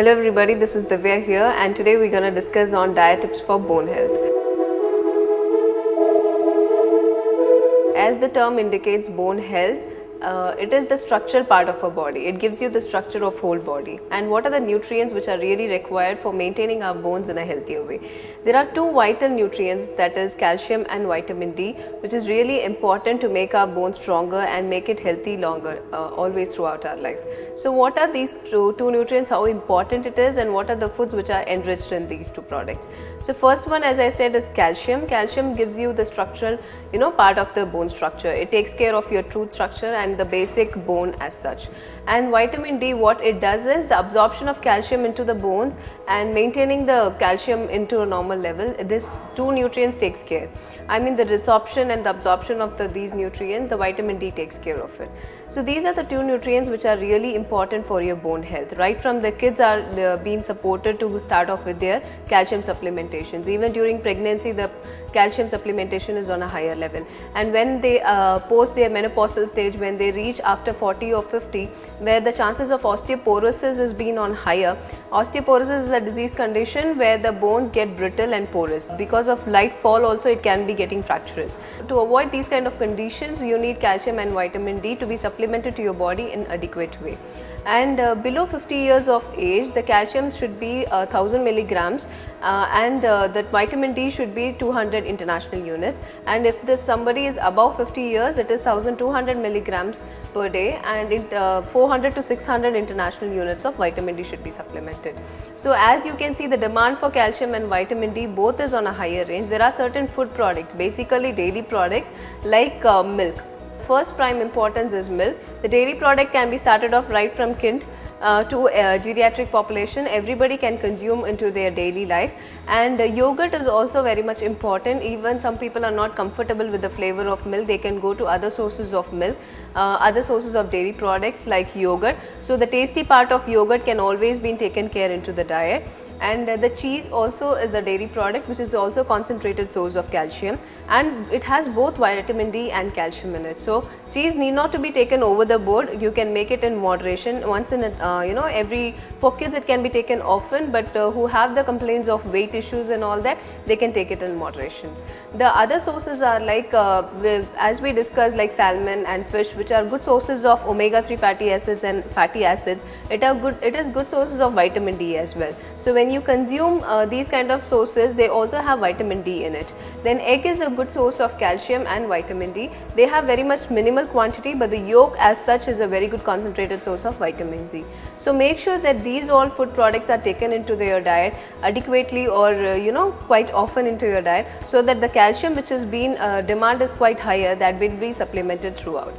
Hello everybody, this is Divya here, and today we're going to discuss on diet tips for bone health. As the term indicates, bone health, it is the structural part of our body. It gives you the structure of whole body. And what are the nutrients which are really required for maintaining our bones in a healthier way? There are two vital nutrients, that is calcium and vitamin D, which is really important to make our bones stronger and make it healthy longer, always throughout our life. So what are these two nutrients, how important it is, and what are the foods which are enriched in these two products? So first one, as I said, is calcium. Calcium gives you the structural, part of the bone structure. It takes care of your tooth structure and the basic bone as such. And vitamin D, what it does is the absorption of calcium into the bones and maintaining the calcium into a normal level. This two nutrients takes care. I mean the resorption and the absorption of these nutrients, the vitamin D takes care of it. So these are the two nutrients which are really important for your bone health. Right from the kids are being supported to start off with their calcium supplementations. Even during pregnancy, the calcium supplementation is on a higher level. And when they post their menopausal stage, when they reach after 40 or 50, where the chances of osteoporosis is being on higher. Osteoporosis is a disease condition where the bones get brittle and porous. Because of light fall also, it can be getting fracturous. To avoid these kind of conditions, you need calcium and vitamin D to be supplemented to your body in adequate way. And below 50 years of age, the calcium should be 1000 milligrams and the vitamin D should be 200 international units. And if somebody is above 50 years, it is 1200 milligrams per day, and 400 to 600 international units of vitamin D should be supplemented. So as you can see, the demand for calcium and vitamin D both is on a higher range. There are certain food products, basically dairy products like milk. First prime importance is milk. The dairy product can be started off right from kind to geriatric population. Everybody can consume into their daily life. And yogurt is also very much important. Even some people are not comfortable with the flavor of milk, they can go to other sources of milk, other sources of dairy products like yogurt. So the tasty part of yogurt can always be taken care into the diet. And the cheese also is a dairy product which is also concentrated source of calcium, and it has both vitamin D and calcium in it. So cheese need not to be taken over the board. You can make it in moderation. Once in a, for kids it can be taken often, but who have the complaints of weight issues and all that, they can take it in moderations. The other sources are like as we discussed, like salmon and fish, which are good sources of omega-3 fatty acids and fatty acids. It is good sources of vitamin D as well. So when you consume these kind of sources, they also have vitamin D in it. Then egg is a good source of calcium and vitamin D. They have very much minimal quantity, but the yolk as such is a very good concentrated source of vitamin C. So make sure that these all food products are taken into your diet adequately, or quite often into your diet, so that the calcium which is being demand is quite higher, that will be supplemented throughout.